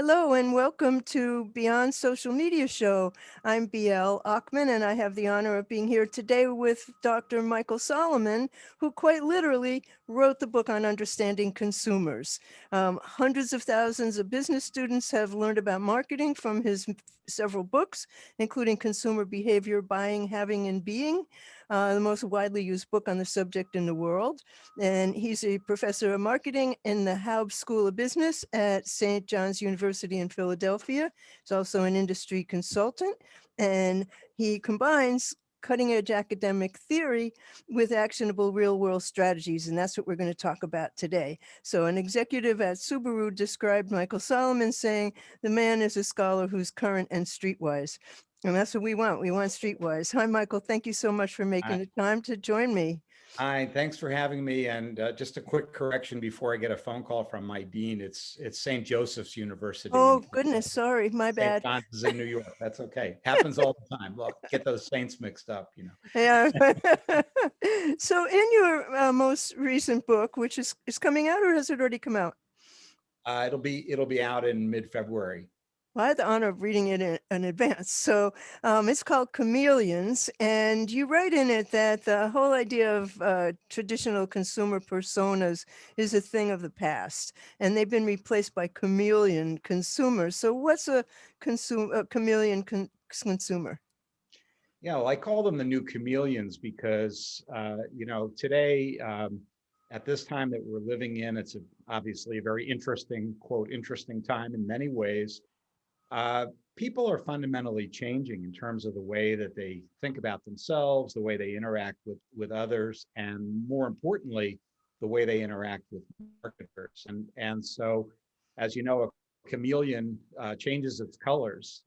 Hello and welcome to Beyond Social Media Show. I'm BL Ackman and I have the honor of being here today with Dr. Michael Solomon, who quite literally wrote the book on understanding consumers. Hundreds of thousands of business students have learned about marketing from his several books, including Consumer Behavior, Buying, Having, and Being, the most widely used book on the subject in the world. And he's a professor of marketing in the Haub School of Business at St. John's University in Philadelphia. He's also an industry consultant, and he combines cutting edge academic theory with actionable real world strategies. And that's what we're going to talk about today. So an executive at Subaru described Michael Solomon saying, the man is a scholar who's current and streetwise. And that's what we want. We want streetwise. Hi, Michael. Thank you so much for making the time to join me. Hi, thanks for having me. And just a quick correction before I get a phone call from my dean. It's St. Joseph's University. Oh, goodness. Sorry. My St. bad. John's is in New York. That's okay. Happens all the time. Look, get those saints mixed up, Yeah. So in your most recent book, which is coming out, or has it already come out? It'll be out in mid-February. Well, I had the honor of reading it in advance. So it's called Chameleons, and you write in it that the whole idea of traditional consumer personas is a thing of the past, and they've been replaced by chameleon consumers. So what's a chameleon consumer? Yeah, well, I call them the new chameleons because, today, at this time that we're living in, it's obviously a very interesting, quote, interesting time in many ways. People are fundamentally changing in terms of the way that they think about themselves, the way they interact with others, and more importantly, the way they interact with marketers. And so, as you know, a chameleon changes its colors,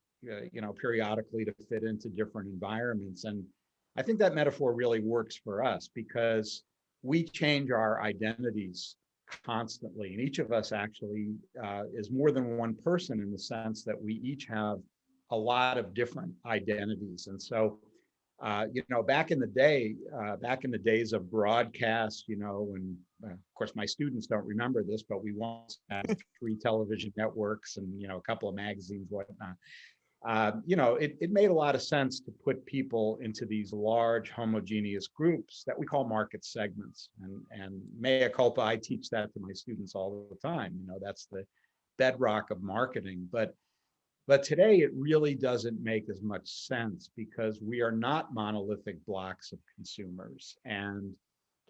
periodically to fit into different environments. And I think that metaphor really works for us because we change our identities constantly. And each of us actually is more than one person in the sense that we each have a lot of different identities. And so, back in the days of broadcast, and of course, my students don't remember this, but we once had 3 television networks and, a couple of magazines, whatnot. It made a lot of sense to put people into these large homogeneous groups that we call market segments. And mea culpa, I teach that to my students all the time. That's the bedrock of marketing. But today it really doesn't make as much sense because we are not monolithic blocks of consumers. And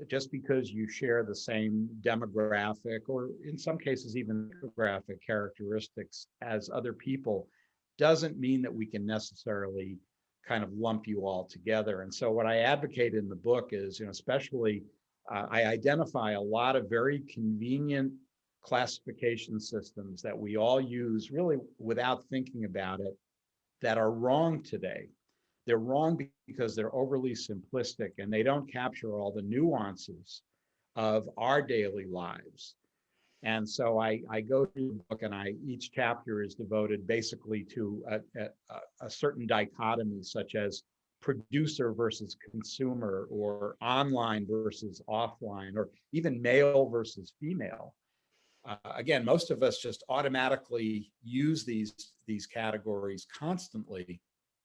just because you share the same demographic, or in some cases even demographic characteristics as other people, doesn't mean that we can necessarily kind of lump you all together. And so what I advocate in the book is, especially I identify a lot of very convenient classification systems that we all use really without thinking about it that are wrong today. They're wrong because they're overly simplistic and they don't capture all the nuances of our daily lives. And so I go through the book, and each chapter is devoted basically to a certain dichotomy, such as producer versus consumer, or online versus offline, or even male versus female. Again, most of us just automatically use these categories constantly,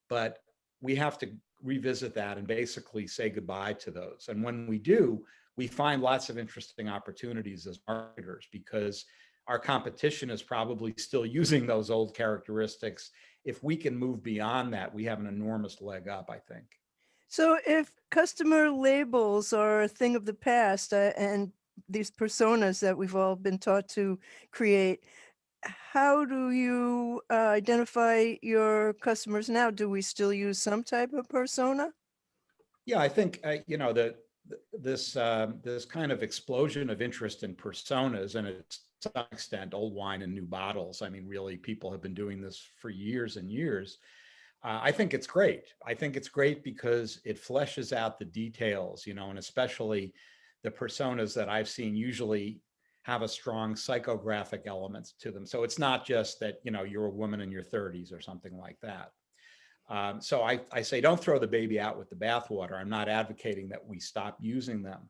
but we have to revisit that and basically say goodbye to those. And when we do, we find lots of interesting opportunities as marketers because our competition is probably still using those old characteristics. If we can move beyond that, we have an enormous leg up, I think. So if customer labels are a thing of the past and these personas that we've all been taught to create, how do you identify your customers now? Do we still use some type of persona? Yeah, I think this kind of explosion of interest in personas, and it's to some extent old wine in new bottles. I mean, really, people have been doing this for years and years. I think it's great. I think it's great because it fleshes out the details, and especially the personas that I've seen usually have a strong psychographic element to them. So it's not just that, you're a woman in your 30s or something like that. So I say, don't throw the baby out with the bathwater. I'm not advocating that we stop using them,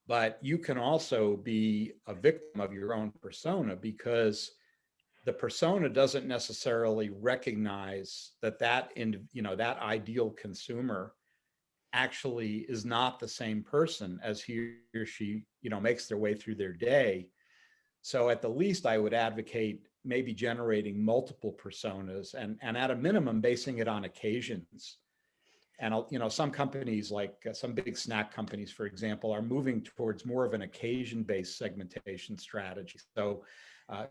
but you can also be a victim of your own persona because the persona doesn't necessarily recognize that that ideal consumer actually is not the same person as he or she, makes their way through their day. So at the least, I would advocate maybe generating multiple personas and at a minimum, basing it on occasions. And some companies, like some big snack companies, for example, are moving towards more of an occasion-based segmentation strategy. So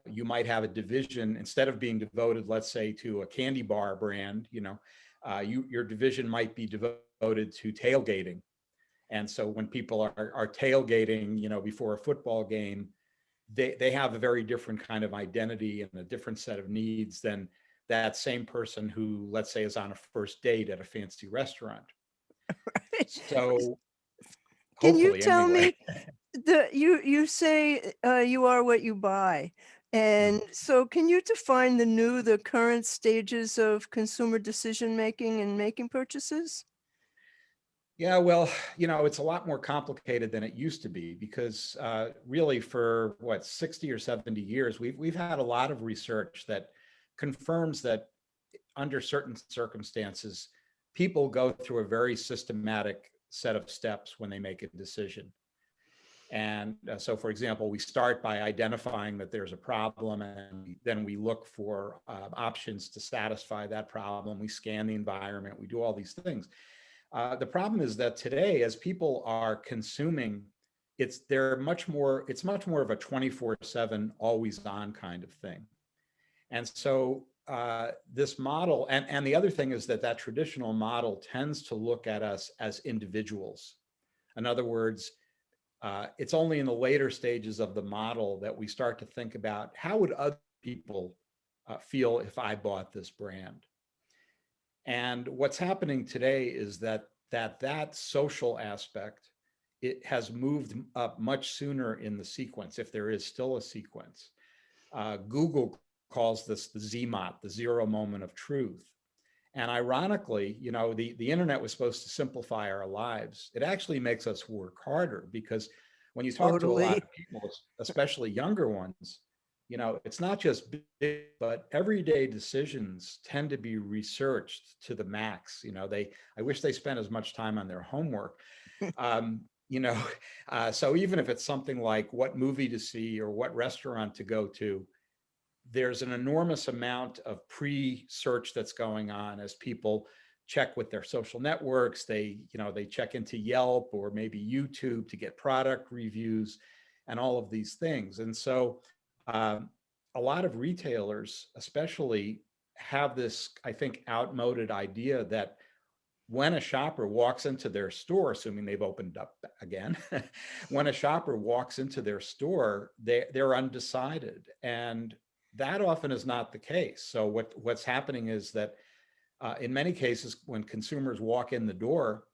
you might have a division, instead of being devoted, let's say, to a candy bar brand, your division might be devoted to tailgating. And so when people are tailgating, before a football game, they have a very different kind of identity and a different set of needs than that same person who, let's say, is on a first date at a fancy restaurant. So Can you hopefully, tell anyway. me, you say you are what you buy, and so can you define the current stages of consumer decision making and making purchases? Yeah, well, it's a lot more complicated than it used to be because really for 60 or 70 years, we've had a lot of research that confirms that under certain circumstances, people go through a very systematic set of steps when they make a decision. And so, for example, we start by identifying that there's a problem, and then we look for options to satisfy that problem. We scan the environment, we do all these things. The problem is that today, as people are consuming, it's much more of a 24/7, always on kind of thing. And so this model, and the other thing is that traditional model tends to look at us as individuals. In other words, it's only in the later stages of the model that we start to think about how would other people feel if I bought this brand. And what's happening today is that social aspect, it has moved up much sooner in the sequence, if there is still a sequence. Google calls this the ZMOT, the zero moment of truth. And ironically, the internet was supposed to simplify our lives. It actually makes us work harder because when you talk to a lot Totally. of people, especially younger ones, it's not just big, but everyday decisions tend to be researched to the max. I wish they spent as much time on their homework. Um, so even if it's something like what movie to see or what restaurant to go to, there's an enormous amount of pre-search that's going on as people check with their social networks. They check into Yelp or maybe YouTube to get product reviews and all of these things. And so um, a lot of retailers especially have this, I think, outmoded idea that when a shopper walks into their store, assuming they've opened up again, when a shopper walks into their store, they're undecided. And that often is not the case. So what's happening is that in many cases, when consumers walk in the door,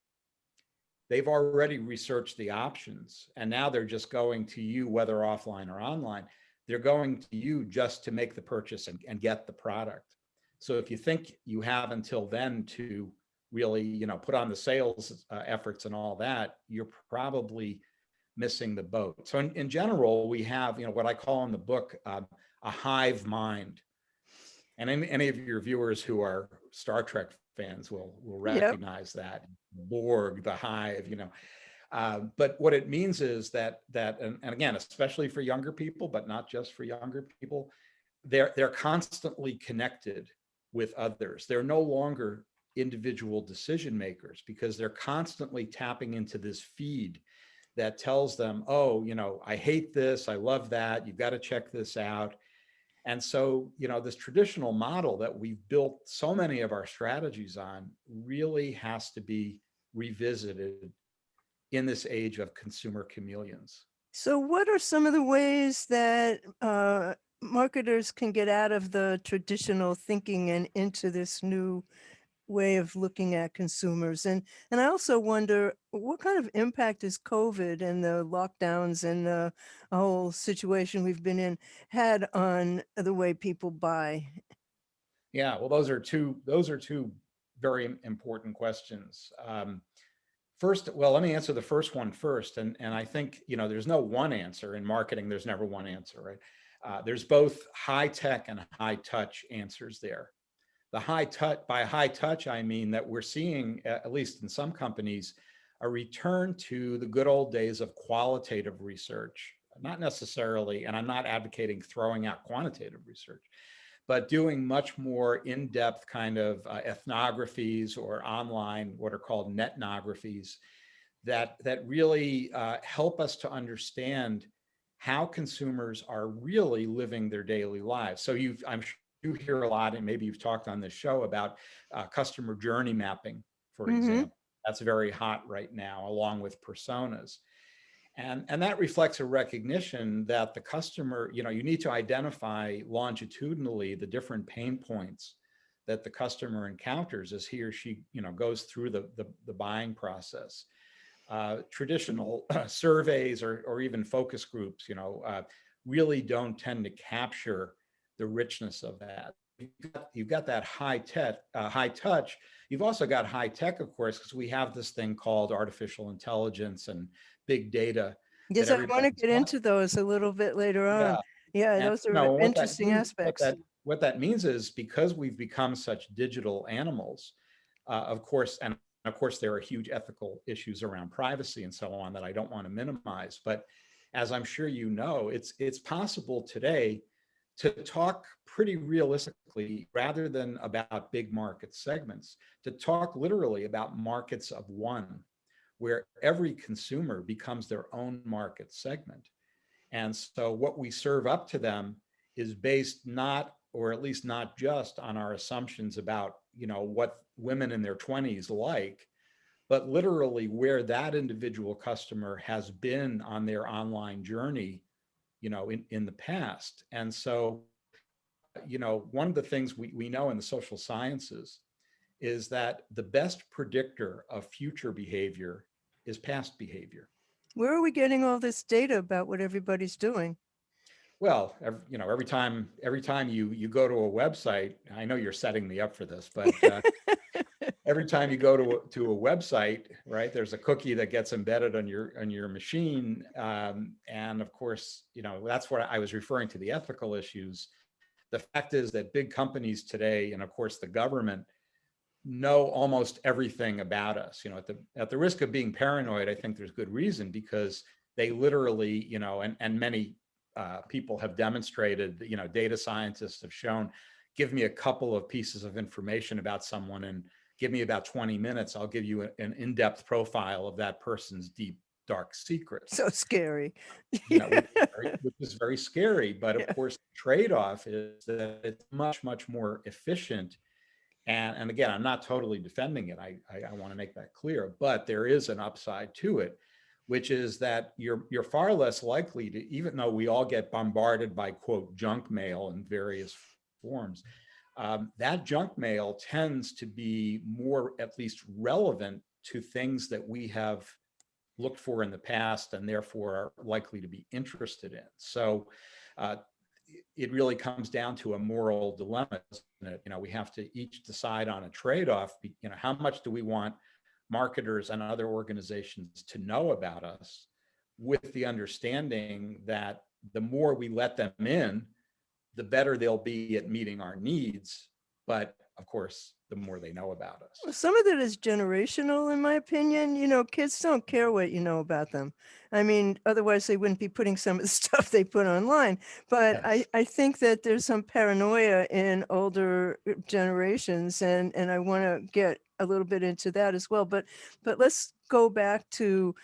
they've already researched the options. And now they're just going to you, whether offline or online, they're going to you just to make the purchase and get the product. So if you think you have until then to really, put on the sales efforts and all that, you're probably missing the boat. So in general, we have, what I call in the book, a hive mind. And any of your viewers who are Star Trek fans will Yep. recognize that. Borg, the hive, but what it means is that and again, especially for younger people, but not just for younger people, they're constantly connected with others. They're no longer individual decision makers because they're constantly tapping into this feed that tells them, oh, I hate this, I love that, you've got to check this out. And so, this traditional model that we've built so many of our strategies on really has to be revisited in this age of consumer chameleons. So what are some of the ways that marketers can get out of the traditional thinking and into this new way of looking at consumers? And I also wonder, what kind of impact is COVID and the lockdowns and the whole situation we've been in had on the way people buy? Yeah, well, those are two very important questions. First, well, let me answer the first one first. And I think, there's no one answer in marketing. There's never one answer, right? There's both high tech and high touch answers there. The high touch, by high touch, I mean that we're seeing, at least in some companies, a return to the good old days of qualitative research, not necessarily, and I'm not advocating throwing out quantitative research, but doing much more in-depth kind of ethnographies or online, what are called netnographys, that really help us to understand how consumers are really living their daily lives. So I'm sure you hear a lot, and maybe you've talked on this show about customer journey mapping, for Mm-hmm. example. That's very hot right now, along with personas. And that reflects a recognition that the customer, you need to identify longitudinally the different pain points that the customer encounters as he or she, goes through the buying process. Traditional surveys or even focus groups, really don't tend to capture the richness of that. You've got that high tech, high touch. You've also got high tech, of course, because we have this thing called artificial intelligence and big data that Yes, I want to everybody's get talking. into those a little bit later Yeah, on. Yeah, and those are what that interesting means, aspects. what that means is because we've become such digital animals, of course, and of course there are huge ethical issues around privacy and so on that I don't want to minimize. But as I'm sure you know, it's possible today to talk pretty realistically rather than about big market segments, to talk literally about markets of one, where every consumer becomes their own market segment. And so what we serve up to them is based not, or at least not just on our assumptions about, what women in their 20s like, but literally where that individual customer has been on their online journey, in the past. And so, one of the things we know in the social sciences is that the best predictor of future behavior is past behavior. Where are we getting all this data about what everybody's doing? Well, every time you go to a website, I know you're setting me up for this, but every time you go to a website, right, there's a cookie that gets embedded on your machine, and of course, that's what I was referring to, the ethical issues. The fact is that big companies today, and of course the government, know almost everything about us. At the risk of being paranoid, I think there's good reason, because they literally, and many people have demonstrated, data scientists have shown, give me a couple of pieces of information about someone and give me about 20 minutes, I'll give you an in-depth profile of that person's deep, dark secrets. So scary. Which is very scary. But of Yeah. course, the trade-off is that it's much, much more efficient. And again, I'm not totally defending it. I want to make that clear, but there is an upside to it, which is that you're far less likely to, even though we all get bombarded by quote junk mail in various forms, that junk mail tends to be more, at least relevant to things that we have looked for in the past and therefore are likely to be interested in. So uh, it really comes down to a moral dilemma, isn't it? We have to each decide on a trade-off. How much do we want marketers and other organizations to know about us, with the understanding that the more we let them in, the better they'll be at meeting our needs. But of course, the more they know about us. Some of it is generational, in my opinion. Kids don't care what you know about them. I mean, otherwise they wouldn't be putting some of the stuff they put online. But Yes. I think that there's some paranoia in older generations, and I want to get a little bit into that as well. But let's go back to,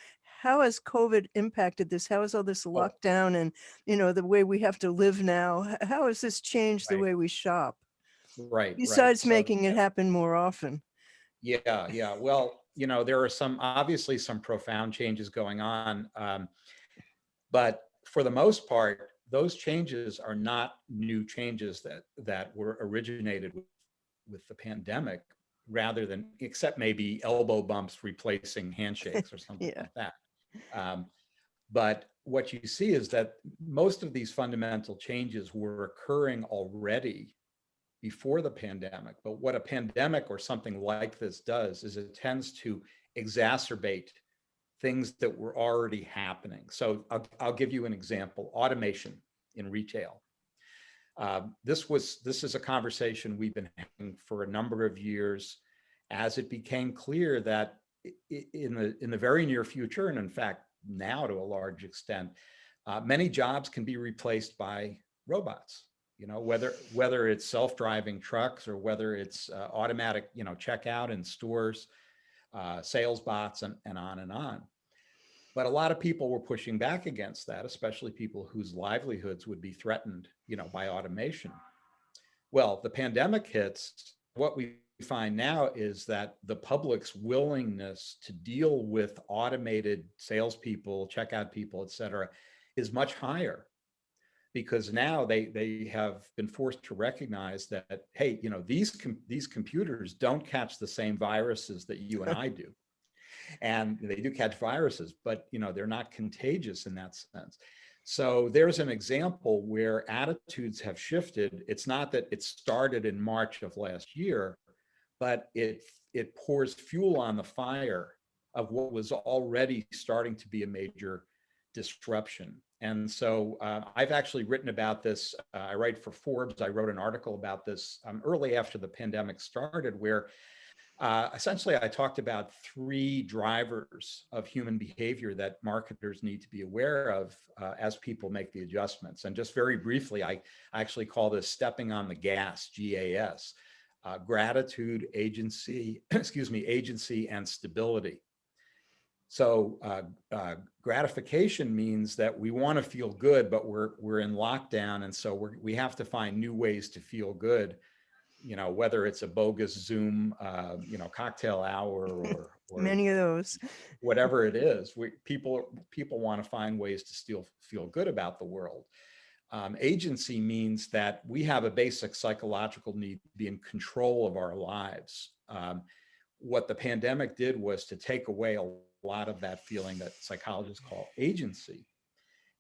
how has COVID impacted this? How has all this Oh, lockdown and, the way we have to live now, how has this changed the right, way we shop, right. besides So making it happen more often? yeah. Well, there are obviously some profound changes going on, but for the most part, those changes are not new changes that were originated with the pandemic, rather than, except maybe elbow bumps replacing handshakes or something Yeah. like that. Um, but what you see is that most of these fundamental changes were occurring already before the pandemic. But what a pandemic or something like this does is it tends to exacerbate things that were already happening. So I'll give you an example: automation in retail. This is a conversation we've been having for a number of years, as it became clear that in the very near future, and in fact now to a large extent, many jobs can be replaced by robots. Whether it's self-driving trucks or whether it's automatic checkout in stores, sales bots, and on and on. But a lot of people were pushing back against that, especially people whose livelihoods would be threatened, by automation. Well, the pandemic hits. What we find now is that the public's willingness to deal with automated salespeople, checkout people, et cetera, is much higher, because now they have been forced to recognize that, hey, these computers don't catch the same viruses that you and I do. And they do catch viruses, but they're not contagious in that sense. So there's an example where attitudes have shifted. It's not that it started in March of last year, but it pours fuel on the fire of what was already starting to be a major disruption. And so I've actually written about this. I write for Forbes. I wrote an article about this early after the pandemic started, where essentially I talked about 3 drivers of human behavior that marketers need to be aware of as people make the adjustments. And just very briefly, I actually call this stepping on the gas, GAS: gratitude, agency, agency, and stability. So gratification means that we want to feel good, but we're in lockdown, and so we have to find new ways to feel good. Whether it's a bogus Zoom, cocktail hour, or Many of those. whatever it is, people want to find ways to still feel good about the world. Agency means that we have a basic psychological need to be in control of our lives. What the pandemic did was to take away a lot of that feeling that psychologists call agency.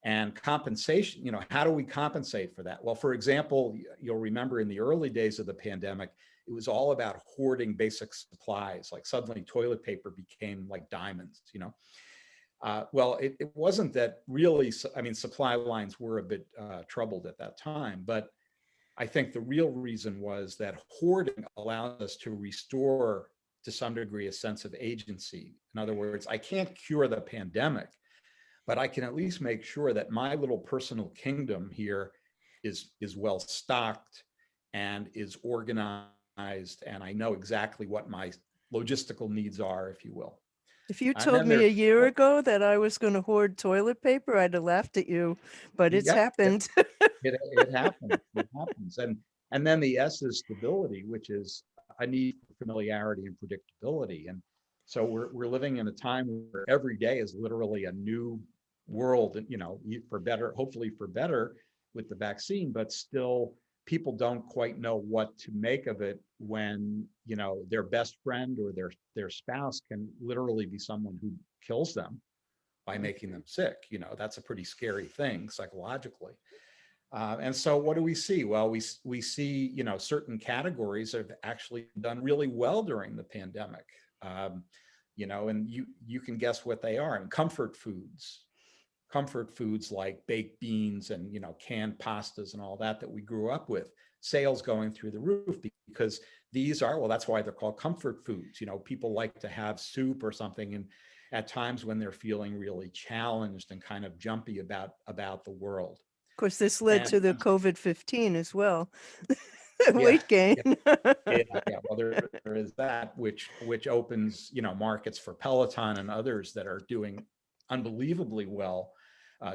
And compensation, how do we compensate for that? Well, for example, you'll remember in the early days of the pandemic, it was all about hoarding basic supplies. Like suddenly toilet paper became like diamonds, Well, it wasn't that really. I mean, supply lines were a bit troubled at that time, but I think the real reason was that hoarding allows us to restore, to some degree, a sense of agency. In other words, I can't cure the pandemic, but I can at least make sure that my little personal kingdom here is well stocked and is organized, and I know exactly what my logistical needs are, if you will. If you And told then me a there's, year ago that I was going to hoard toilet paper, I'd have laughed at you, but it's yep, happened. it happens. It happens. And then the S is stability, which is a need for familiarity and predictability. And so we're living in a time where every day is literally a new world, and for better, hopefully for better with the vaccine, but still people don't quite know what to make of it when their best friend or their spouse can literally be someone who kills them by making them sick. That's a pretty scary thing psychologically. And so what do we see? Well, we see, certain categories have actually done really well during the pandemic. And you can guess what they are. And comfort foods like baked beans and, canned pastas and all that we grew up with, sales going through the roof, because these are, well, that's why they're called comfort foods. People like to have soup or something, and at times when they're feeling really challenged and kind of jumpy about the world. Of course, this led And to the COVID-15 as well. yeah, Weight gain. yeah. Well, there is that, which opens, markets for Peloton and others that are doing unbelievably well,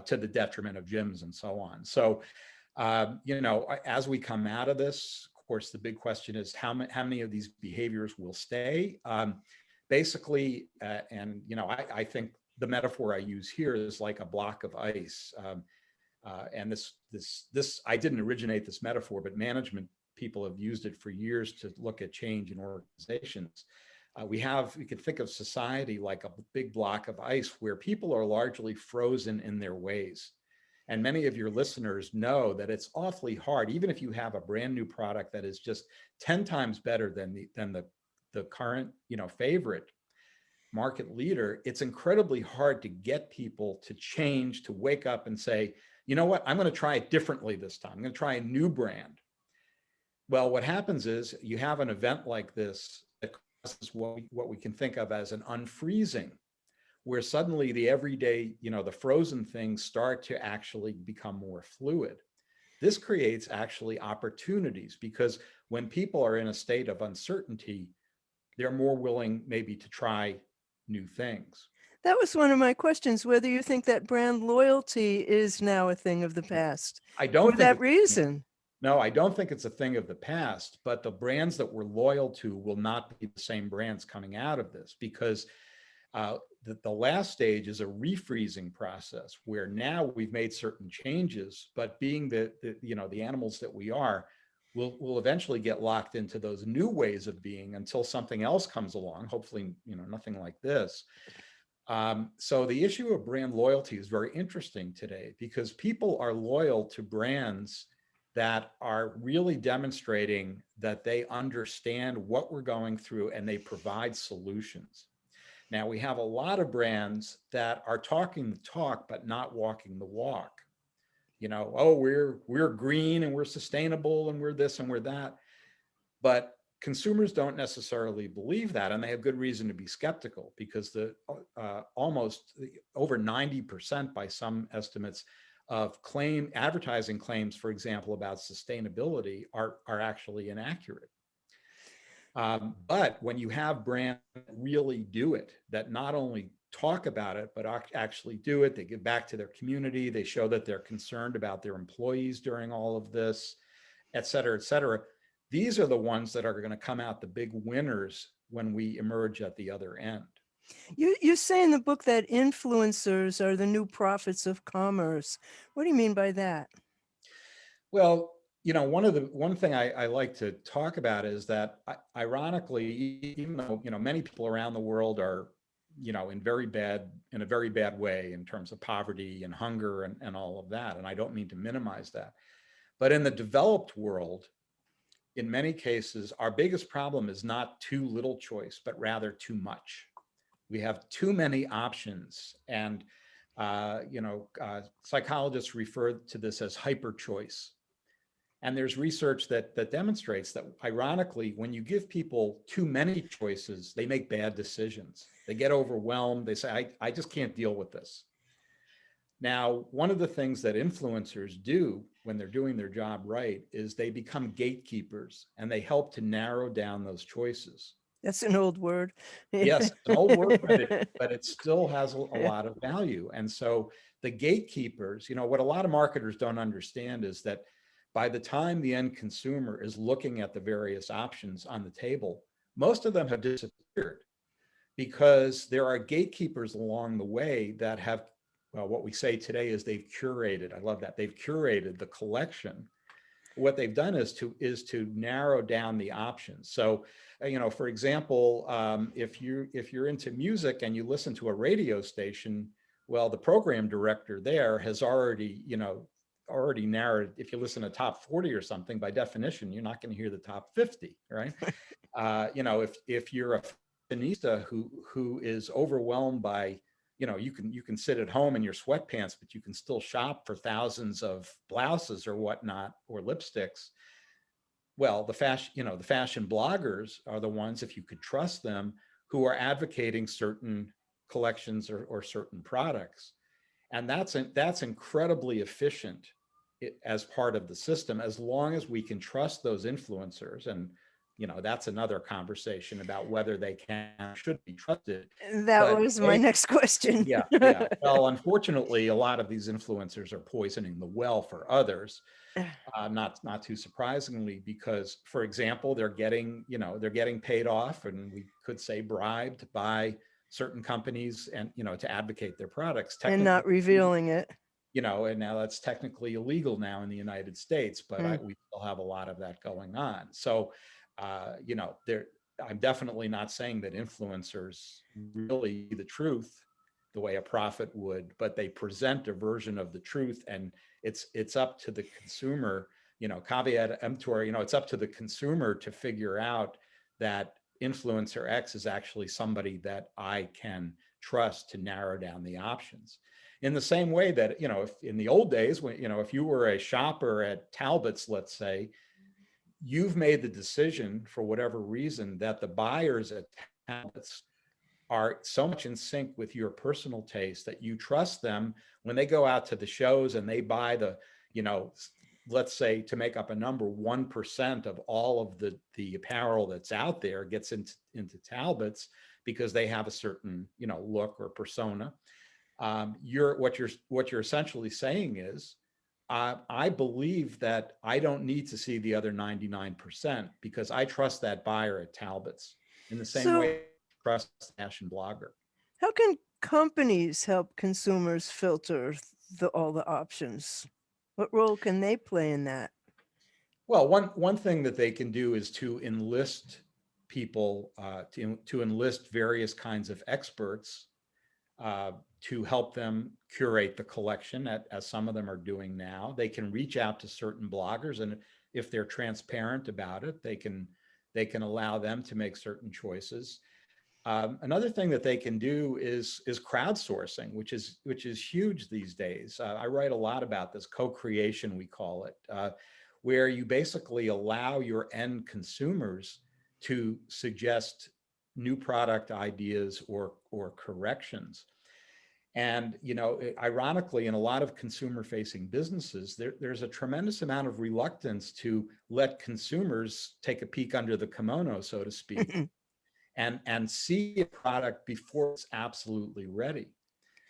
to the detriment of gyms and so on. So, as we come out of this, of course, the big question is how many of these behaviors will stay. Basically, and I think the metaphor I use here is like a block of ice. And this I didn't originate this metaphor, but management people have used it for years to look at change in organizations. We could think of society like a big block of ice where people are largely frozen in their ways. And many of your listeners know that it's awfully hard, even if you have a brand new product that is just 10 times better than the current, favorite. market leader, it's incredibly hard to get people to change, to wake up and say, you know what, I'm going to try it differently this time. I'm going to try a new brand. Well, what happens is you have an event like this that causes what we can think of as an unfreezing, where suddenly the everyday, the frozen things start to actually become more fluid. This creates actually opportunities because when people are in a state of uncertainty, they're more willing maybe to try new things. That was one of my questions, whether you think that brand loyalty is now a thing of the past I for don't think that it's reason. No, I don't think it's a thing of the past, but the brands that we're loyal to will not be the same brands coming out of this because the last stage is a refreezing process where now we've made certain changes, but being the animals that we are, we'll eventually get locked into those new ways of being until something else comes along. Hopefully, nothing like this. So the issue of brand loyalty is very interesting today because people are loyal to brands that are really demonstrating that they understand what we're going through and they provide solutions. Now we have a lot of brands that are talking the talk but not walking the walk. Oh, we're green and we're sustainable and we're this and we're that. But consumers don't necessarily believe that, and they have good reason to be skeptical because the almost over 90% by some estimates of advertising claims, for example, about sustainability are actually inaccurate. But when you have brands that really do it, that not only talk about it, but actually do it, they give back to their community, they show that they're concerned about their employees during all of this, et cetera, et cetera. These are the ones that are going to come out the big winners when we emerge at the other end. You say in the book that influencers are the new prophets of commerce. What do you mean by that? Well, one thing I like to talk about is that ironically, even though many people around the world are in a very bad way in terms of poverty and hunger and all of that, and I don't mean to minimize that, but in the developed world, in many cases, our biggest problem is not too little choice, but rather too much. We have too many options, and psychologists refer to this as hyper choice. And there's research that demonstrates that, ironically, when you give people too many choices, they make bad decisions. They get overwhelmed. They say, I just can't deal with this. Now, one of the things that influencers do when they're doing their job right is they become gatekeepers and they help to narrow down those choices. That's an old word. Yes, it's an old word, but it still has a lot of value. And so the gatekeepers, what a lot of marketers don't understand is that by the time the end consumer is looking at the various options on the table, most of them have disappeared because there are gatekeepers along the way that have, well, what we say today is they've curated. I love that. They've curated the collection. What they've done is to narrow down the options. So, for example, if you're into music and you listen to a radio station, well, the program director there has already narrowed. If you listen to top 40 or something, by definition, you're not going to hear the top 50, right? If you're a fashionista who is overwhelmed by, you can sit at home in your sweatpants, but you can still shop for thousands of blouses or whatnot, or lipsticks. Well, the fashion bloggers are the ones, if you could trust them, who are advocating certain collections or certain products. And that's incredibly efficient as part of the system, as long as we can trust those influencers. And that's another conversation about whether they can should be trusted. That But was my next question. yeah. Well, unfortunately, a lot of these influencers are poisoning the well for others. Not too surprisingly, because, for example, they're getting paid off, and we could say bribed by certain companies, and to advocate their products. And not revealing it. And now that's technically illegal now in the United States, but we still have a lot of that going on. So, I'm definitely not saying that influencers really the truth the way a prophet would, but they present a version of the truth, and it's up to the consumer, caveat emptor, it's up to the consumer to figure out that influencer X is actually somebody that I can trust to narrow down the options. In the same way that, if in the old days, when, if you were a shopper at Talbot's, let's say, you've made the decision for whatever reason that the buyers at Talbot's are so much in sync with your personal taste that you trust them when they go out to the shows and they buy the, you know, let's say, to make up a number, 1% of all of the apparel that's out there gets into Talbot's because they have a certain, look or persona. What you're essentially saying is, I believe that I don't need to see the other 99% because I trust that buyer at Talbot's in the same So way I trust fashion blogger. how can companies help consumers filter all the options? What role can they play in that? Well, one thing that they can do is to enlist people, to enlist various kinds of experts uh, to help them curate the collection, as some of them are doing now. They can reach out to certain bloggers, and if they're transparent about it, they can allow them to make certain choices. Another thing that they can do is crowdsourcing, which is huge these days. I write a lot about this co-creation, we call it, where you basically allow your end consumers to suggest new product ideas or corrections. And ironically, in a lot of consumer-facing businesses, there's a tremendous amount of reluctance to let consumers take a peek under the kimono, so to speak, and see a product before it's absolutely ready.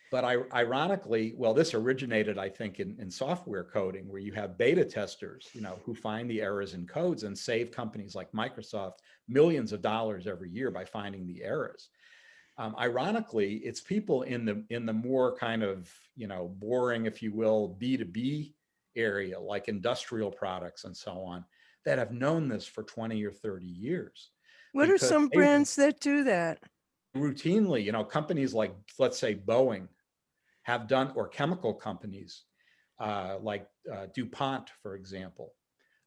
But ironically, well, this originated, I think, in software coding, where you have beta testers, who find the errors in codes and save companies like Microsoft millions of dollars every year by finding the errors. Ironically, it's people in the more kind of, boring, if you will, B2B area, like industrial products and so on, that have known this for 20 or 30 years What are because some they brands that do that? routinely, companies like, let's say, Boeing have done, or chemical companies like DuPont, for example,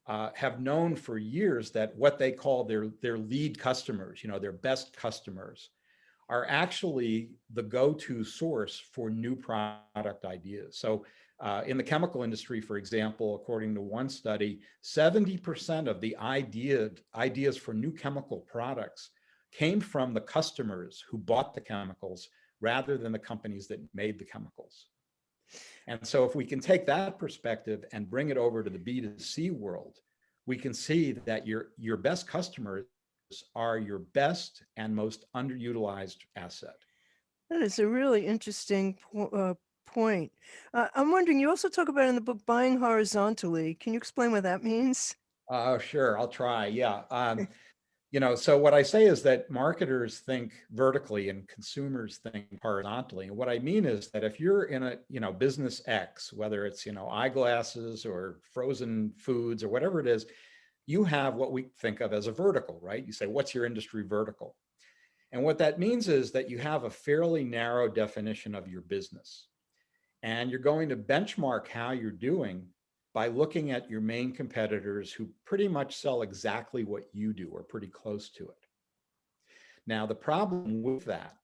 have known for years that what they call their lead customers, their best customers, are actually the go-to source for new product ideas. So in the chemical industry, for example, according to one study, 70% of the ideas for new chemical products came from the customers who bought the chemicals rather than the companies that made the chemicals. And so if we can take that perspective and bring it over to the B2C world, we can see that your best customers are your best and most underutilized asset. That is a really interesting point. I'm wondering, you also talk about in the book buying horizontally. Can you explain what that means? Sure, I'll try. Yeah. So what I say is that marketers think vertically and consumers think horizontally. And what I mean is that if you're in a, business X, whether it's, eyeglasses or frozen foods or whatever it is, you have what we think of as a vertical, right? You say, what's your industry vertical? And what that means is that you have a fairly narrow definition of your business. And you're going to benchmark how you're doing by looking at your main competitors who pretty much sell exactly what you do or pretty close to it. Now, the problem with that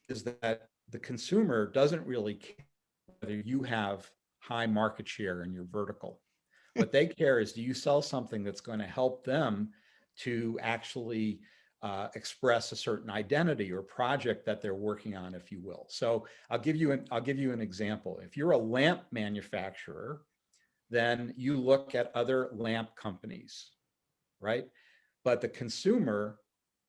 is that the consumer doesn't really care whether you have high market share in your vertical. What they care is, do you sell something that's going to help them to actually express a certain identity or project that they're working on, if you will. So I'll give you an example. If you're a lamp manufacturer, then you look at other lamp companies, right? But the consumer,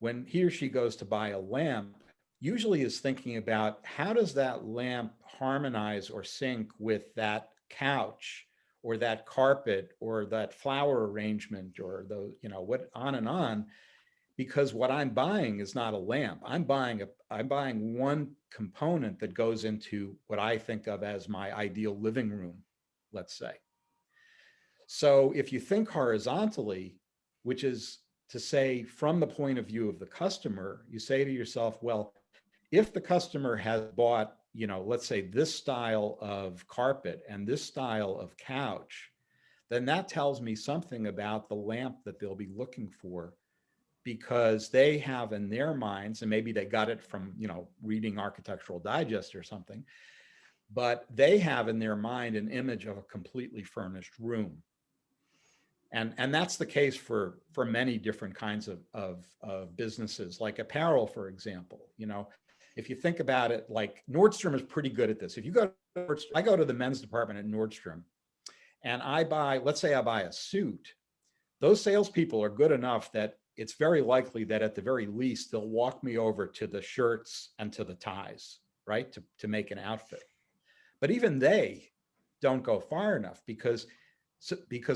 when he or she goes to buy a lamp, usually is thinking about, how does that lamp harmonize or sync with that couch or that carpet or that flower arrangement or the, what, on and on. Because what I'm buying is not a lamp. I'm buying one component that goes into what I think of as my ideal living room, let's say. So if you think horizontally, which is to say, from the point of view of the customer, you say to yourself, well, if the customer has bought, let's say, this style of carpet and this style of couch, then that tells me something about the lamp that they'll be looking for, because they have in their minds, and maybe they got it from, reading Architectural Digest or something, but they have in their mind an image of a completely furnished room. And that's the case for many different kinds of businesses, like apparel, for example. If you think about it, like Nordstrom is pretty good at this. If you go to Nordstrom, I go to the men's department at Nordstrom, and let's say I buy a suit. Those salespeople are good enough that it's very likely that at the very least they'll walk me over to the shirts and to the ties, right, to make an outfit. But even they don't go far enough, because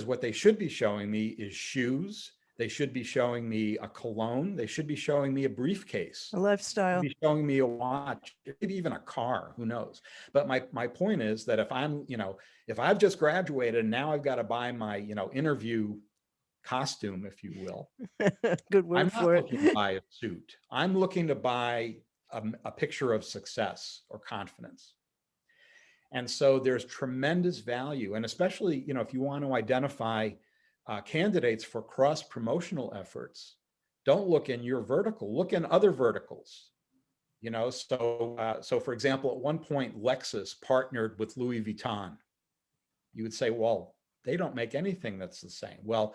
what they should be showing me is shoes. They should be showing me a cologne. They should be showing me a briefcase. A They should lifestyle. be showing me a watch, maybe even a car, who knows. But my point is that if I've just graduated and now I've got to buy my, interview costume, if you will, Good I'm word not for it. looking to buy a suit. I'm looking to buy a picture of success or confidence. And so there's tremendous value. And especially, if you want to identify candidates for cross promotional efforts, don't look in your vertical, look in other verticals. So for example, at one point, Lexus partnered with Louis Vuitton. You would say, well, they don't make anything that's the same. Well,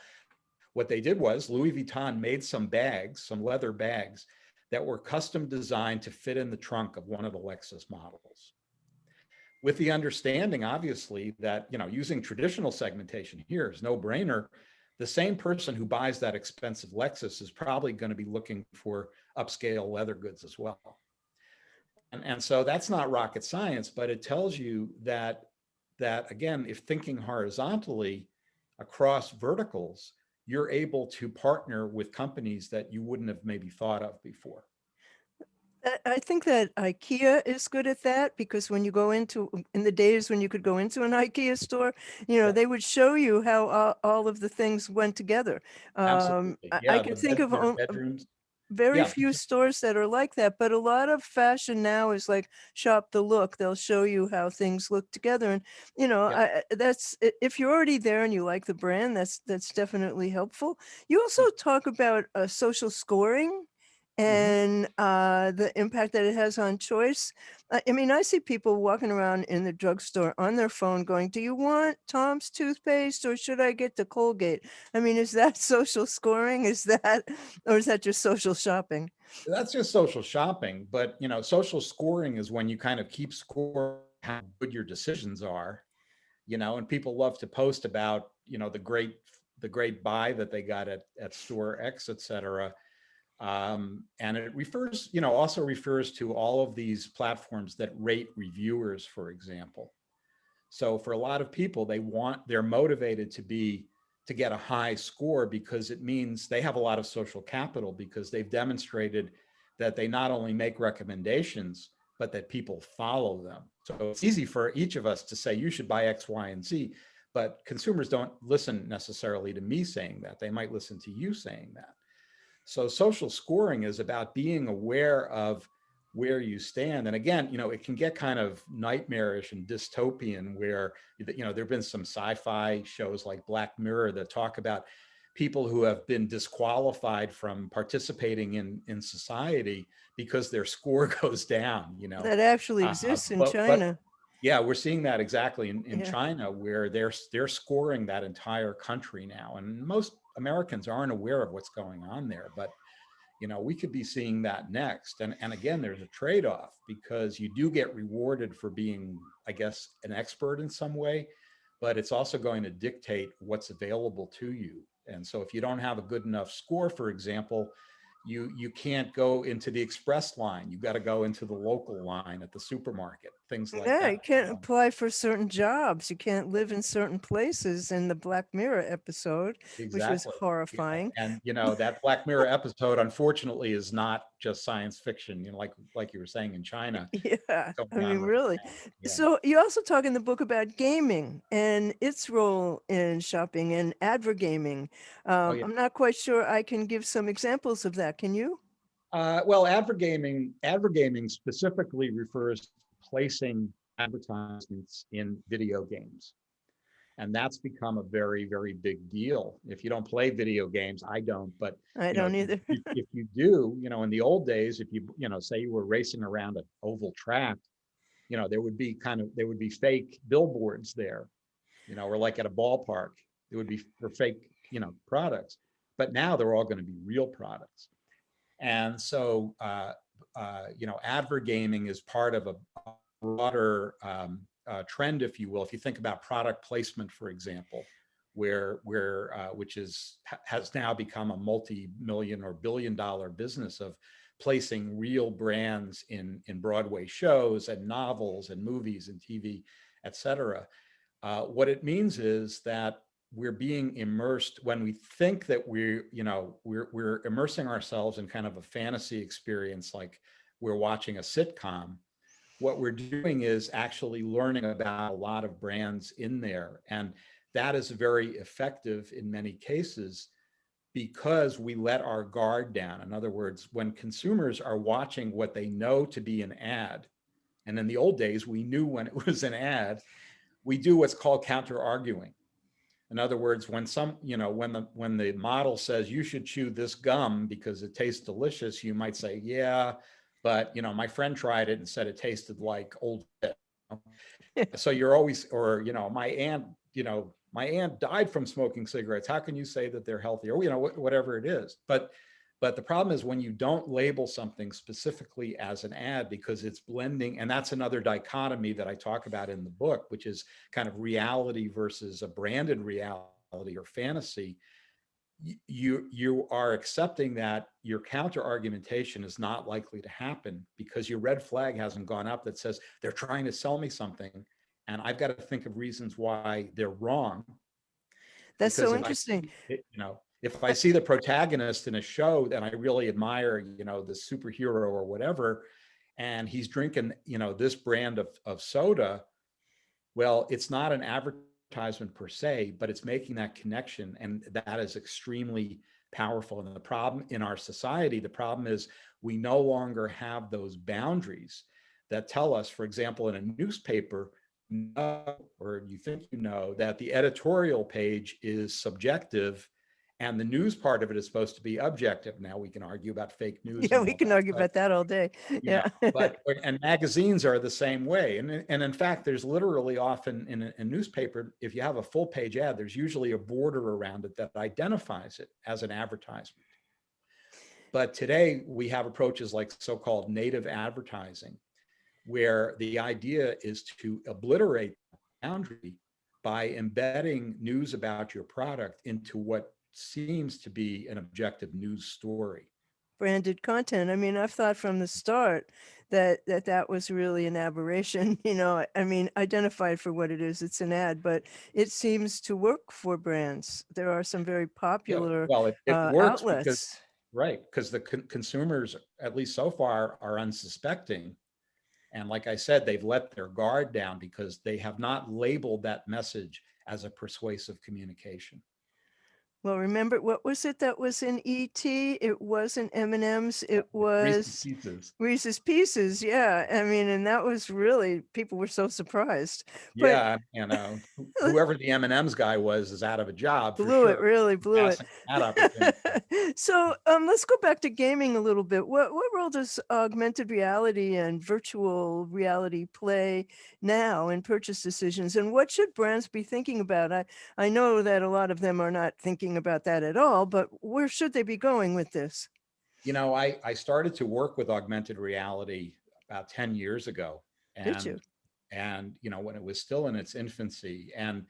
what they did was Louis Vuitton made some bags, some leather bags that were custom designed to fit in the trunk of one of the Lexus models, with the understanding, obviously, that using traditional segmentation here is no brainer. The same person who buys that expensive Lexus is probably going to be looking for upscale leather goods as well. And so that's not rocket science, but it tells you that again, if thinking horizontally across verticals, you're able to partner with companies that you wouldn't have maybe thought of before. I think that IKEA is good at that, because when you go in the days when you could go into an IKEA store, Yeah, they would show you how all of the things went together. absolutely. I Yeah, can think of their bedrooms. very Yeah. few stores that are like that, but a lot of fashion now is like shop the look. They'll show you how things look together, and Yeah. if you're already there and you like the brand, that's definitely helpful. You also talk about social scoring Mm-hmm. and the impact that it has on choice. I mean, I see people walking around in the drugstore on their phone going, "Do you want Tom's toothpaste or should I get the Colgate?" I mean, is that social scoring? Or is that just social shopping? That's just social shopping, but social scoring is when you kind of keep score how good your decisions are, and people love to post about, the great buy that they got at store X, et cetera. And it also refers to all of these platforms that rate reviewers, for example. So for a lot of people, they're motivated to get a high score, because it means they have a lot of social capital, because they've demonstrated that they not only make recommendations, but that people follow them. So it's easy for each of us to say, you should buy X, Y, and Z, but consumers don't listen necessarily to me saying that. They might listen to you saying that. So social scoring is about being aware of where you stand. And again, it can get kind of nightmarish and dystopian, where, there have been some sci-fi shows like Black Mirror that talk about people who have been disqualified from participating in society because their score goes down. That actually exists in But China. yeah, we're seeing that exactly in Yeah. China, where they're scoring that entire country now. And most Americans aren't aware of what's going on there, but we could be seeing that next. And again, there's a trade-off, because you do get rewarded for being, I guess, an expert in some way, but it's also going to dictate what's available to you. And so if you don't have a good enough score, for example, you can't go into the express line. You've got to go into the local line at the supermarket, things like Yeah, that. you can't apply for certain jobs. You can't live in certain places in the Black Mirror episode, which was Exactly. Yeah. horrifying. And that Black Mirror episode, unfortunately, is not just science fiction, like you were saying in China, Yeah, I going on mean, right really. now. Yeah. So you also talk in the book about gaming and its role in shopping and advergaming. Oh yeah. I'm not quite sure I can give some examples of that. Can you? Well, advergaming specifically refers to placing advertisements in video games. And that's become a very, very big deal. If you don't play video games, I don't, but I don't either. if you do, in the old days, if say you were racing around an oval track, there would be fake billboards there, or like at a ballpark, it would be for fake, products. But now they're all going to be real products. And so, advergaming is part of a broader trend, if you will. If you think about product placement, for example, which has now become a multi-million or billion-dollar business of placing real brands in Broadway shows and novels and movies and TV, et cetera. What it means is that we're being immersed when we think that we're immersing ourselves in kind of a fantasy experience, like we're watching a sitcom. What we're doing is actually learning about a lot of brands in there. And that is very effective in many cases because we let our guard down. In other words, when consumers are watching what they know to be an ad, and in the old days, we knew when it was an ad, we do what's called counter arguing. In other words, when when the model says you should chew this gum because it tastes delicious, you might say, yeah, but my friend tried it and said it tasted like old shit. So you're always, or my aunt died from smoking cigarettes. How can you say that they're healthy, or whatever it is? But the problem is when you don't label something specifically as an ad, because it's blending, and that's another dichotomy that I talk about in the book, which is kind of reality versus a branded reality or fantasy. You are accepting that your counter argumentation is not likely to happen because your red flag hasn't gone up that says they're trying to sell me something, and I've got to think of reasons why they're wrong. That's Because so interesting. if I see the protagonist in a show that I really admire, the superhero or whatever, and he's drinking, this brand of soda, well, it's not an advertisement per se, but it's making that connection. And that is extremely powerful. And the problem in our society, the problem is we no longer have those boundaries that tell us, for example, in a newspaper, or you think that the editorial page is subjective and the news part of it is supposed to be objective. Now we can argue about fake news. Yeah, and we all can that, argue about that all day. Yeah. and magazines are the same way. And in fact, there's literally often in a newspaper, if you have a full page ad, there's usually a border around it that identifies it as an advertisement. But today we have approaches like so-called native advertising, where the idea is to obliterate the boundary by embedding news about your product into what seems to be an objective news story. Branded content. I mean, I've thought from the start that was really an aberration. I mean, identify it for what it is. It's an ad, but it seems to work for brands. There are some very Yeah, popular well, it works because, outlets. right, because the consumers, at least so far, are unsuspecting. And like I said, they've let their guard down because they have not labeled that message as a persuasive communication. Well, remember, what was it that was in E.T.? It wasn't M&Ms. It Reese's was Pieces. Reese's Pieces. Yeah. I mean, and that was really, people were so surprised. But Yeah, whoever the M&M's guy was is out of a job for blew it, sure. really blew it. Passing that opportunity. So let's go back to gaming a little bit. What role does augmented reality and virtual reality play now in purchase decisions? And what should brands be thinking about? I know that a lot of them are not thinking about that at all, but where should they be going with this? I started to work with augmented reality about 10 years ago. Did you? And when it was still in its infancy, and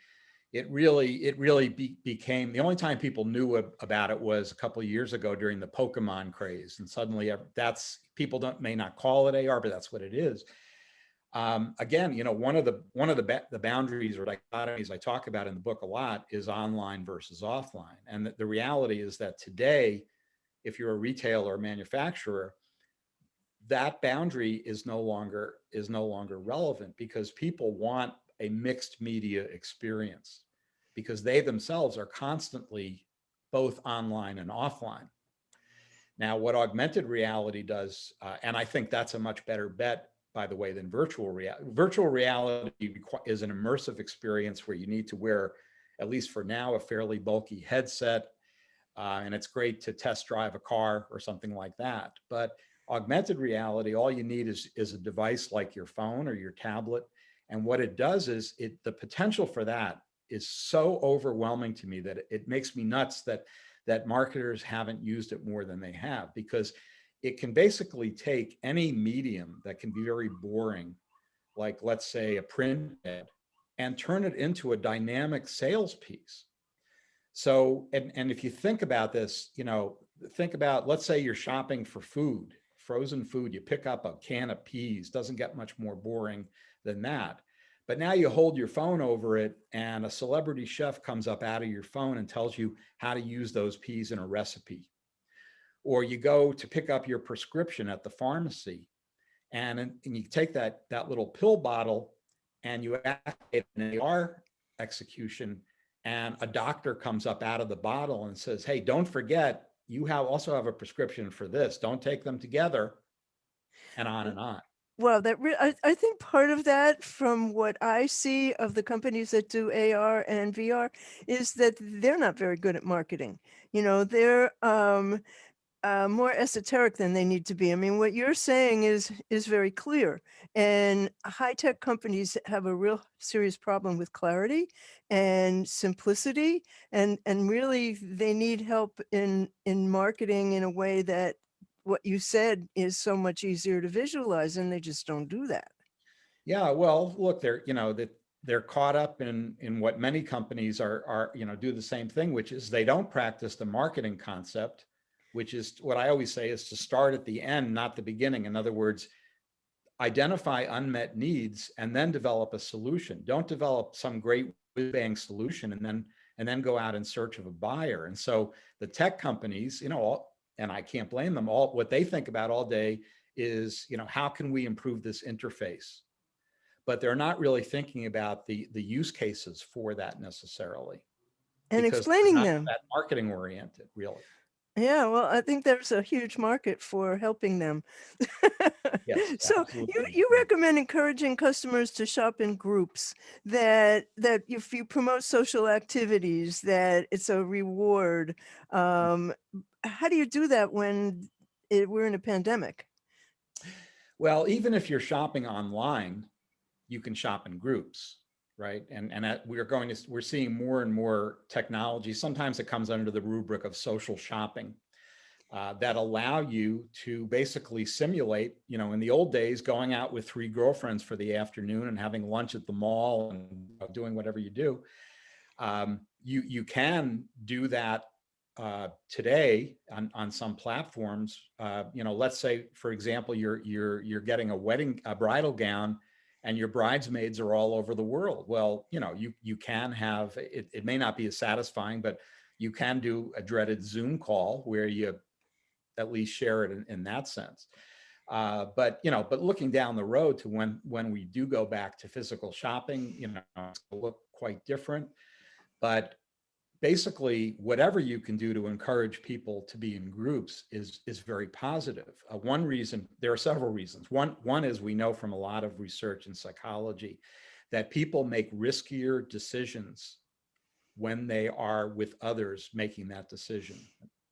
it really became, the only time people knew about it was a couple of years ago during the Pokemon craze, and suddenly that's, people may not call it AR, but that's what it is. Again, one of the boundaries or dichotomies I talk about in the book a lot is online versus offline. And the reality is that today, if you're a retailer or manufacturer, that boundary is no longer relevant because people want a mixed media experience because they themselves are constantly both online and offline. Now, what augmented reality does, and I think that's a much better bet, by the way, than virtual reality. Virtual reality is an immersive experience where you need to wear, at least for now, a fairly bulky headset. And it's great to test drive a car or something like that. But augmented reality, all you need is a device like your phone or your tablet. And what it does is the potential for that is so overwhelming to me that it makes me nuts that marketers haven't used it more than they have, because it can basically take any medium that can be very boring, like let's say a print ad, and turn it into a dynamic sales piece. So, and if you think about this, think about, let's say you're shopping for food, frozen food, you pick up a can of peas, doesn't get much more boring than that. But now you hold your phone over it and a celebrity chef comes up out of your phone and tells you how to use those peas in a recipe. Or you go to pick up your prescription at the pharmacy and you take that little pill bottle and you activate an AR execution, and a doctor comes up out of the bottle and says, hey, don't forget, you also have a prescription for this. Don't take them together, and on and on. Well, I think part of that, from what I see of the companies that do AR and VR, is that they're not very good at marketing. They're more esoteric than they need to be. I mean, what you're saying is very clear. And high-tech companies have a real serious problem with clarity and simplicity, and really they need help in marketing in a way that what you said is so much easier to visualize, and they just don't do that. Yeah, well, look, they're caught up in what many companies are do the same thing, which is they don't practice the marketing concept, which is what I always say is to start at the end, not the beginning. In other words, identify unmet needs and then develop a solution. Don't develop some great bang solution and then go out in search of a buyer. And so the tech companies, and I can't blame them, all what they think about all day is, how can we improve this interface? But they're not really thinking about the use cases for that necessarily, And because they're explaining not them. that marketing oriented, really. Yeah, well, I think there's a huge market for helping them. Yes, So absolutely. you Yeah. recommend encouraging customers to shop in groups, that if you promote social activities, that it's a reward. How do you do that when we're in a pandemic? Well, even if you're shopping online, you can shop in groups, right? And we're seeing more and more technology. Sometimes it comes under the rubric of social shopping, that allow you to basically simulate, in the old days, going out with 3 girlfriends for the afternoon and having lunch at the mall and doing whatever you do. You can do that today on some platforms. Let's say, for example, you're getting a bridal gown, and your bridesmaids are all over the world. Well, you can have it. It may not be as satisfying, but you can do a dreaded Zoom call where you at least share it in that sense. But looking down the road to when we do go back to physical shopping, it's going to look quite different. But basically, whatever you can do to encourage people to be in groups is very positive. One reason, there are several reasons. One is, we know from a lot of research in psychology that people make riskier decisions when they are with others making that decision.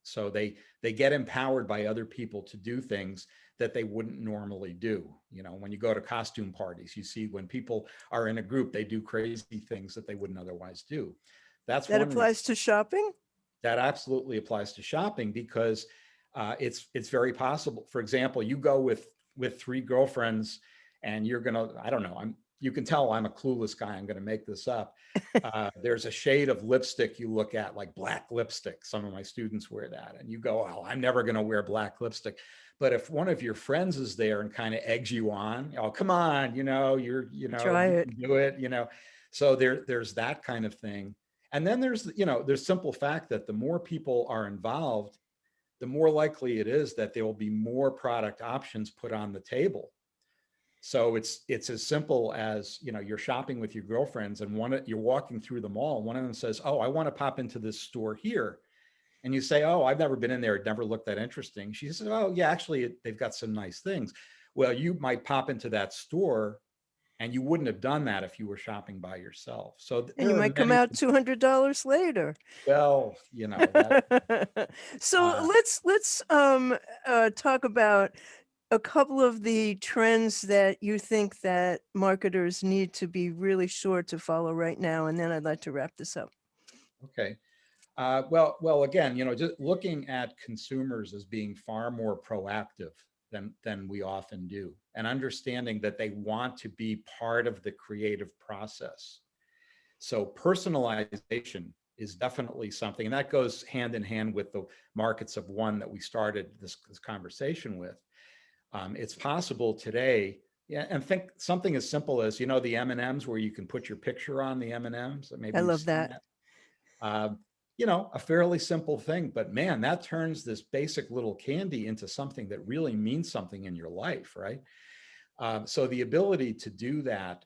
So they get empowered by other people to do things that they wouldn't normally do. When you go to costume parties, you see when people are in a group, they do crazy things that they wouldn't otherwise do. That's That one reason. applies to shopping? That absolutely applies to shopping, because it's very possible. For example, you go with 3 girlfriends and you're gonna, I don't know, you can tell I'm a clueless guy, I'm gonna make this up. There's a shade of lipstick you look at, like black lipstick. Some of my students wear that, and you go, oh, I'm never gonna wear black lipstick. But if one of your friends is there and kind of eggs you on, oh, come on, Try you it. can do it, So there's that kind of thing. And then there's simple fact that the more people are involved, the more likely it is that there will be more product options put on the table. So it's as simple as, you're shopping with your girlfriends and you're walking through the mall. One of them says, oh, I want to pop into this store here. And you say, oh, I've never been in there. It never looked that interesting. She says, oh, yeah, actually, they've got some nice things. Well, you might pop into that store and you wouldn't have done that if you were shopping by yourself. So And you there are might come many, out $200 later. well, that, So uh, let's talk about a couple of the trends that you think that marketers need to be really sure to follow right now, and then I'd like to wrap this up. okay. Well, again, just looking at consumers as being far more proactive than we often do, and understanding that they want to be part of the creative process. So personalization is definitely something, and that goes hand in hand with the markets of one that we started this conversation with. It's possible today, yeah, and think something as simple as the M&Ms where you can put your picture on the M&Ms. I Maybe you've love seen that. that. Um, a fairly simple thing, but man, that turns this basic little candy into something that really means something in your life, right? So the ability to do that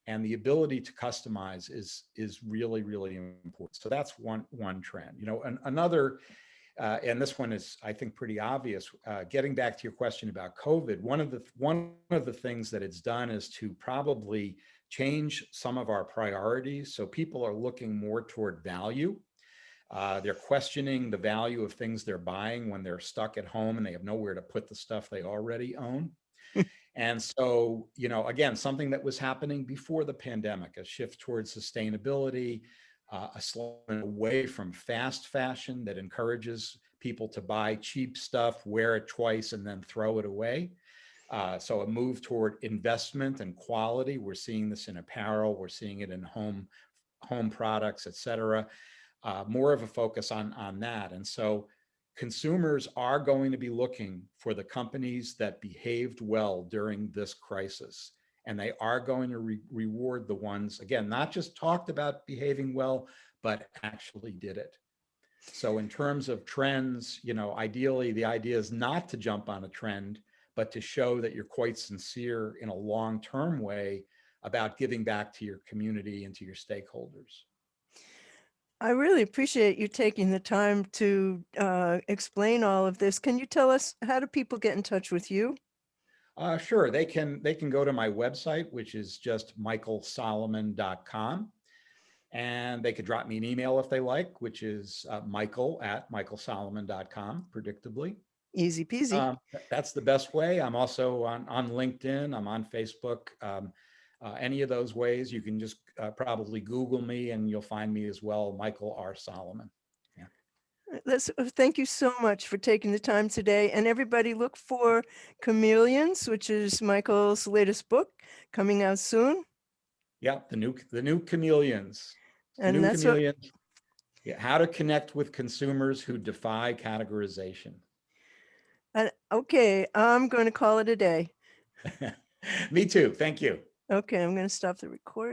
and the ability to customize is really, really important. So that's one trend. And another, and this one is, I think, pretty obvious. Getting back to your question about COVID, one of the things that it's done is to probably change some of our priorities. So people are looking more toward value. They're questioning the value of things they're buying when they're stuck at home and they have nowhere to put the stuff they already own. And so, again, something that was happening before the pandemic, a shift towards sustainability, a slowing away from fast fashion that encourages people to buy cheap stuff, wear it twice, and then throw it away. So a move toward investment and quality. We're seeing this in apparel, we're seeing it in home products, et cetera. More of a focus on that. And so consumers are going to be looking for the companies that behaved well during this crisis. And they are going to reward the ones, again, not just talked about behaving well, but actually did it. So in terms of trends, ideally the idea is not to jump on a trend, but to show that you're quite sincere in a long-term way about giving back to your community and to your stakeholders. I really appreciate you taking the time to explain all of this. Can you tell us, how do people get in touch with you? Sure, they can go to my website, which is just michaelsolomon.com. And they could drop me an email if they like, which is michael@michaelsolomon.com, predictably. Easy peasy. That's the best way. I'm also on LinkedIn. I'm on Facebook. Any of those ways, you can just probably Google me and you'll find me as well, Michael R. Solomon. Yeah. Thank you so much for taking the time today. And everybody look for Chameleons, which is Michael's latest book coming out soon. Yeah, the new Chameleons. The And new that's what, Chameleons. Yeah, how to connect with consumers who defy categorization. okay, I'm going to call it a day. Me too. Thank you. Okay, I'm going to stop the recording.